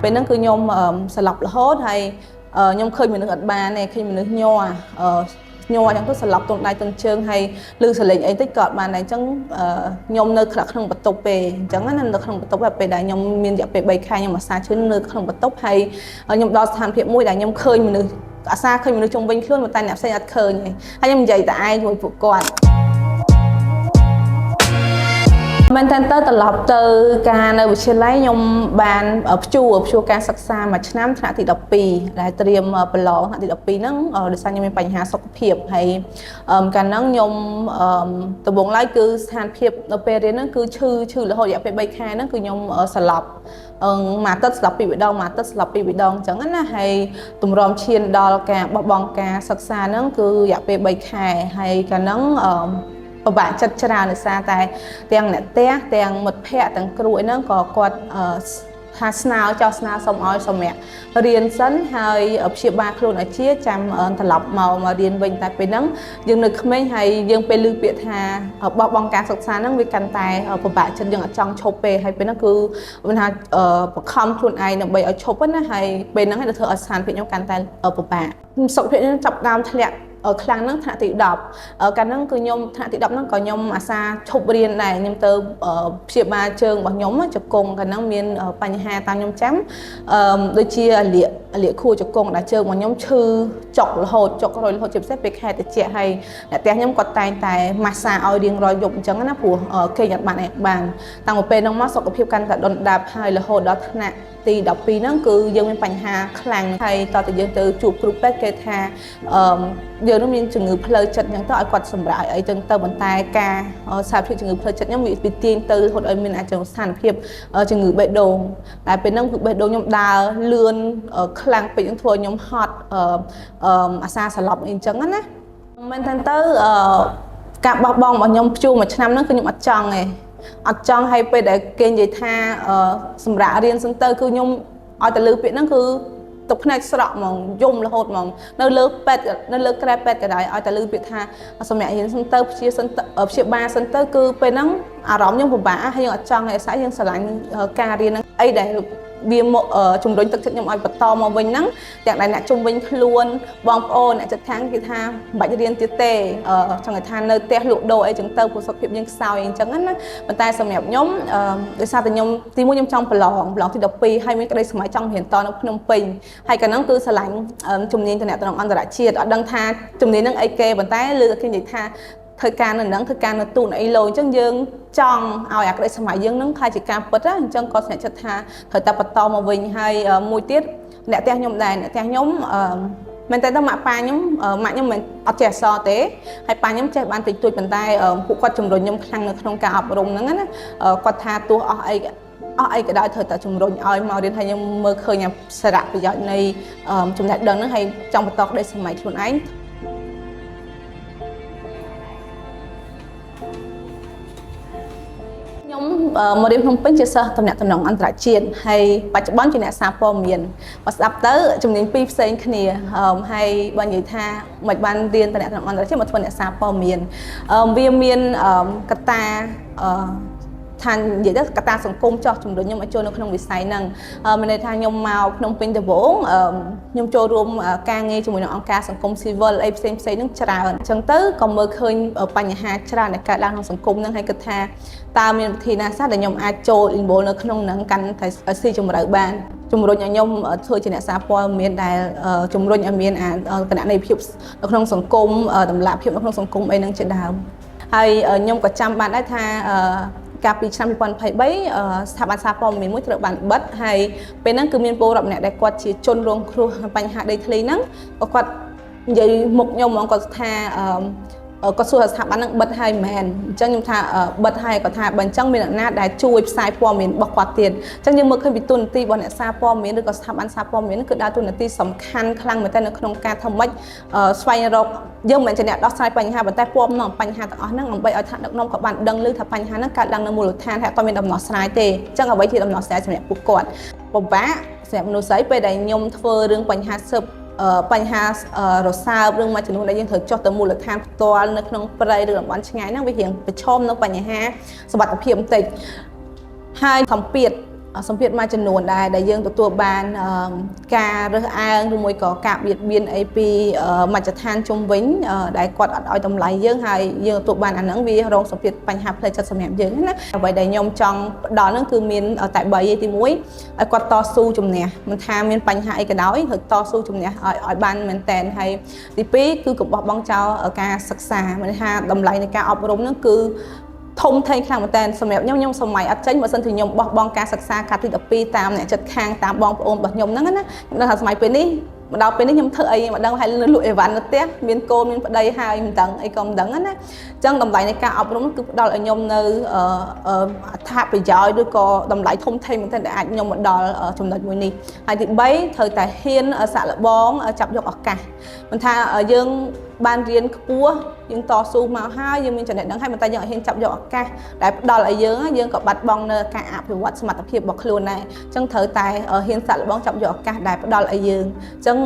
ពេលហ្នឹងគឺខ្ញុំស្លាប់រហូតហើយខ្ញុំឃើញមនុស្សអត់បានទេឃើញមនុស្សញ័រអញ្ចឹងទៅស្លាប់ទន់ដៃទន់ជើងហើយឮសលេងអីតិចក៏អត់បានដែរអញ្ចឹងខ្ញុំនៅក្នុងបន្ទប់ពេអញ្ចឹងណានៅក្នុងបន្ទប់ពេលដែលខ្ញុំមានរយៈពេល3ខែខ្ញុំអាសាឈឺនៅក្នុងបន្ទប់ហើយខ្ញុំដល់ស្ថានភាពមួយដែលខ្ញុំឃើញមនុស្សអាសាឃើញមនុស្សជុំវិញខ្លួនតែអ្នកផ្សេងអត់ឃើញទេហើយខ្ញុំនិយាយតែឯងជាមួយពួកគាត់មែនតើត្រឡប់ទៅការនៅវិទ្យាល័យខ្ញុំបានព្យួរការសិក្សាមួយឆ្នាំថ្នាក់ទី12ដែលត្រៀមប្រឡងថ្នាក់ទី12ហ្នឹងដោយសារខ្ញុំមានបញ្ហាសុខភាពហើយកាលហ្នឹងខ្ញុំដំបូងឡើយគឺស្ថានភាពនៅពេលរៀនហ្នឹងគឺឈឺរហូតរយៈពេល3ខែហ្នឹងគឺខ្ញុំស្លាប់មួយអាទិត្យស្លាប់2ដងមួយអាទិត្យស្លាប់2ដងអញ្ចឹងណាហើយទម្រាំឈានដល់ការបោះបង់ការសិក្សាហ្នឹងគឺរយៈពេល3ខែហើយកាលហ្នឹងពិបាកចិត្តច្រើនដោយសារតែទាំងអ្នកផ្ទះទាំងមិត្តភ័ក្តិទាំងគ្រូអីហ្នឹងក៏គាត់ថាស្នើសុំឲ្យសម្រាប់រៀនសិនហើយព្យាបាលខ្លួនឲ្យជាចាំត្រឡប់មករៀនវិញតែពេលហ្នឹងយើងនៅក្មេងហើយយើងពេលឮពាក្យថាបោះបង់ការសិក្សាហ្នឹងវាកាន់តែពិបាកចិត្តយើងអត់ចង់ឈប់ពេកហើយពេលហ្នឹងគឺមិនថាបង្ខំខ្លួនឯងដើម្បីឲ្យឈប់ណាហើយពេលហ្នឹងទៅធ្វើឲ្យស្ថានភាពខ្ញុំកាន់តែពិបាកសុខភាពខ្ញុំចាប់ដើមធ្លាក់ខ្លាំងហ្នឹងថ្នាក់ទី10កាលហ្នឹងគឺខ្ញុំថ្នាក់ទី10ហ្នឹងក៏ខ្ញុំអាសាឈប់រៀនដែរខ្ញុំទៅព្យាបាលជើងរបស់ខ្ញុំជង្គង់កាលហ្នឹងមានបញ្ហាតាមខ្ញុំចាំដូចជាលាកខួរជង្គង់ដែលជើងរបស់ខ្ញុំឈឺចុករហូតជាពិសេសពេលខែត្រជាក់ហើយអ្នកផ្ទះខ្ញុំគាត់តែងតែម៉ាស្សាឲ្យរៀងរាល់យប់អញ្ចឹងណាព្រោះគេអត់បានតាំងពីពេលហ្នឹងមកសុខភាពកាន់តែដុនដាបហើយរហូតដល់ថ្នាក់ទី12ហ្នឹងគឺយើងមានបញ្ហាខ្លាំងហើយតទៅយើងទៅជួបគ្រូពេទ្យគេថាយើងនឹងមានជំងឺផ្លូវចិត្តអញ្ចឹងទៅឲ្យគាត់សម្រាប់អីចឹងទៅបន្តែការសារភាពជំងឺផ្លូវចិត្តខ្ញុំវាទាញទៅរហូតឲ្យមានអាចស្ថានភាពជំងឺបេះដូងតែពេលហ្នឹងគឺបេះដូងខ្ញុំដើរលឿនខ្លាំងពេកធ្វើឲ្យខ្ញុំហត់អាសាស្លាប់អីចឹងណាមែនទៅការបោះបង់របស់ខ្ញុំព្យួរមួយឆ្នាំហ្នឹងគឺខ្ញុំអត់ចង់ទេអត់ចង់ឲ្យពេលដែលគេនិយាយថាសម្រាប់រៀនសិនទៅគឺខ្ញុំឲ្យតែលើពាក្យហ្នឹងគឺទឹកភ្នែកស្រក់ហ្មងយំរហូតហ្មងនៅលើពេទ្យនៅលើក្រែពេទ្យក៏ដោយឲ្យតែលើពាក្យថាសម្រាប់រៀនសិនទៅព្យាបាលសិនទៅគឺពេលហ្នឹងអារម្មណ៍ខ្ញុំពិបាកហើយយើងអត់ចង់ឲ្យស្អាតយើងស្រឡាញ់ការរៀនហ្នឹងអីដែលវាមកជំរុញទឹកចិត្តខ្ញុំឲ្យបន្តមកវិញហ្នឹងទាំងដែលអ្នកជុំវិញខ្លួនបងប្អូនអ្នកជិតខាងគេថាមិនបាច់រៀនទៀតទេចង់ថានៅផ្ទះលក់ដូរអីចឹងទៅព្រោះសុខភាពយើងខ្សោយអញ្ចឹងណាប៉ុន្តែសម្រាប់ខ្ញុំដោយសារតែខ្ញុំទីមួយខ្ញុំចង់ប្រឡងទី12ហើយមានក្តីស្រមៃចង់រៀនតនៅភ្នំពេញហើយកាលហ្នឹងគឺស្រឡាញ់ជំនាញតំណែងអន្តរជាតិអត់ដឹងថាជំនាញហ្នឹងអីគេប៉ុន្តែលើគេនិយាយថាធ្វើការនៅនឹងធ្វើការនៅទូនអីលោអញ្ចឹងយើងចង់ឲ្យអាក្តីសម័យយើងនឹងខ្លាចជាការពិតអញ្ចឹងក៏ស្នាក់ចិត្តថាត្រូវតែបន្តមកវិញហើយមួយទៀតអ្នកផ្ទះខ្ញុំដែរអ្នកផ្ទះខ្ញុំមែនតើម៉ាក់ប៉ាខ្ញុំមិនអត់ចេះអក្សរទេហើយប៉ាខ្ញុំចេះបានតិចតួចប៉ុន្តែពួកគាត់ជំរុញខ្ញុំខ្លាំងនៅក្នុងការអប់រំហ្នឹងណាគាត់ថាទោះអស់អីក៏ដោយត្រូវតែជំរុញឲ្យមករៀនហើយខ្ញុំមើលឃើញសារៈប្រយោជន៍នៃចំណេះដឹងហ្នឹងហើយចង់បន្តក្តីសម័យខ្លួនឯងខ្ញុំមករៀនភ្នំពេញជាសិស្សតំណែងអន្តរជាតិហើយបច្ចុប្បន្នជាអ្នកសារព័ត៌មានបើស្ដាប់ទៅជំនាញពីរផ្សេងគ្នាហើយបើនិយាយថាមិនបានរៀនតំណែងអន្តរជាតិមកធ្វើអ្នកសារព័ត៌មានវាមានកត្តាថានិយាយទៅកត្តាសង្គមចោះជំរុញខ្ញុំឲ្យចូលនៅក្នុងវិស័យហ្នឹងមានន័យថាខ្ញុំមកភ្នំពេញដំបូងខ្ញុំចូលរួមការងារជាមួយនឹងអង្គការសង្គមស៊ីវិលអីផ្សេងហ្នឹងច្រើនអញ្ចឹងទៅក៏មើលឃើញបញ្ហាច្រើនដែលកើតឡើងក្នុងសង្គមហ្នឹងហើយគិតថាតើមានវិធីណាខ្លះដែលខ្ញុំអាចចូល involve នៅក្នុងហ្នឹងកាន់តែស៊ីជម្រៅបានជំរុញឲ្យខ្ញុំធ្វើជាអ្នកសារព័ត៌មានដែលជំរុញឲ្យមានគណនេយ្យភាពនៅក្នុងសង្គមតម្លាភាពនៅក្នុងសង្គមអីហ្នឹងជាដើមហើយខ្ញុំក៏ចាំបានដែរថាកាលពីឆ្នាំ2023ស្ថាប័នសារព័ត៌មានមួយត្រូវបានបិទហើយពេលហ្នឹងគឺមានពលរដ្ឋម្នាក់ដែលគាត់ជាជនរងគ្រោះបញ្ហាដីធ្លីហ្នឹងគាត់និយាយមុខខ្ញុំហ្មងគាត់ថាគាត់សួរស្ថាប័នហ្នឹងបិទហើយមែនអញ្ចឹងខ្ញុំថាបិទហើយគាត់ថាបើអញ្ចឹងមានអ្នកណាដែលជួយផ្សាយព័ត៌មានរបស់គាត់ទៀតអញ្ចឹងយើងមើលឃើញពីទូនាទីរបស់អ្នកសារព័ត៌មានឬក៏ស្ថាប័នសារព័ត៌មានគឺដើរតួនាទីសំខាន់ខ្លាំងមែនទែននៅក្នុងការធ្វើម៉េចស្វែងរកយើងមិនមែនជាអ្នកដោះស្រាយបញ្ហាប៉ុន្តែព័ត៌មានបញ្ហាទាំងអស់ហ្នឹងដើម្បីឲ្យថ្នាក់ដឹកនាំក៏បានដឹងឮថាបញ្ហាហ្នឹងកើតឡើងនៅមូលដ្ឋានហើយអត់មានដំណោះស្រាយទេអញ្ចឹងអ្វីជាដំណោះស្រាយសម្រាប់ពួកគាត់ពិបាកសម្រាប់មនុស្សស្រីពេលដែលខ្ញុំធ្វើរឿងបញ្ហាស៊ើបបញ្ហារសើបរឿងមួយចំនួនដែលយើងត្រូវចុះទៅមូលដ្ឋានផ្ទាល់នៅក្នុងព្រៃឬតំបន់ឆ្ងាយហ្នឹងវារៀងប្រឈមនឹងបញ្ហាសុវត្ថិភាពបន្តិចហើយសម្ពាធ សម្ពាធមួយចំនួនដែលយើងទទួលបានការរើសអើងឬមួយក៏ការបៀតបៀនអីពីមជ្ឈដ្ឋានជុំវិញដែលគាត់អត់ឲ្យតម្លៃយើងហើយយើងទទួលបានអាហ្នឹងវារងសម្ពាធបញ្ហាផ្លូវចិត្តសម្រាប់យើងណាអ្វីដែលខ្ញុំចង់ផ្ដល់ហ្នឹងគឺមានតែ3ឯទី1ឲ្យគាត់តស៊ូជំនះមិនថាមានបញ្ហាអីក៏ដោយហើយតស៊ូជំនះឲ្យបានមែនតែនហើយទី2គឺកុំបោះបង់ចោលការសិក្សាមានថាតម្លៃនៃការអប់រំហ្នឹងគឺធំធេងខ្លាំងមែនតើសម្រាប់ខ្ញុំសម័យអត់ចេញបើសិនជាខ្ញុំបោះបង់ការសិក្សាកាត់ទី12តាមអ្នកចិត្តខាងតាមបងប្អូនរបស់ខ្ញុំហ្នឹងណាខ្ញុំដឹងថាសម័យពេលនេះមកដល់ពេលនេះខ្ញុំធ្វើអីមិនដឹងហើយលក់អីវ៉ាន់នៅផ្ទះមានកូនមានប្តីហើយមិនដឹងអីក៏មិនដឹងណាអញ្ចឹងតម្លៃនៃការអប់រំគឺផ្ដល់ឲ្យខ្ញុំនៅអត្ថប្រយោជន៍ឬក៏តម្លៃធំធេងមែនតើដែលអាចខ្ញុំមកដល់ចំណុចមួយនេះហើយទី3ត្រូវតែហ៊ានសាក់លបងចាប់យកឱកាសមិនថាយើងបានរៀនខ្ពស់យើងតស៊ូមកហើយយើងមានចំណេះដឹងហើយប៉ុន្តែយើងអត់ហ៊ានចាប់យកឱកាសដែលផ្ដល់ឲ្យយើងក៏បាត់បង់នៅការអភិវឌ្ឍសមត្ថភាពរបស់ខ្លួនដែរអញ្ចឹងត្រូវតែហ៊ានសាក់លបងចាប់យកឱកាសដែលផ្ដល់ឲ្យយើងអញ្ចឹង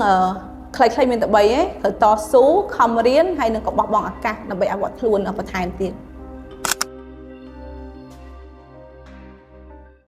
ខ្លីៗមានតែ3ឯងត្រូវតស៊ូខំរៀនហើយនឹងក៏បោះបង់ឱកាសដើម្បីអភិវឌ្ឍខ្លួនបន្ថែមទៀត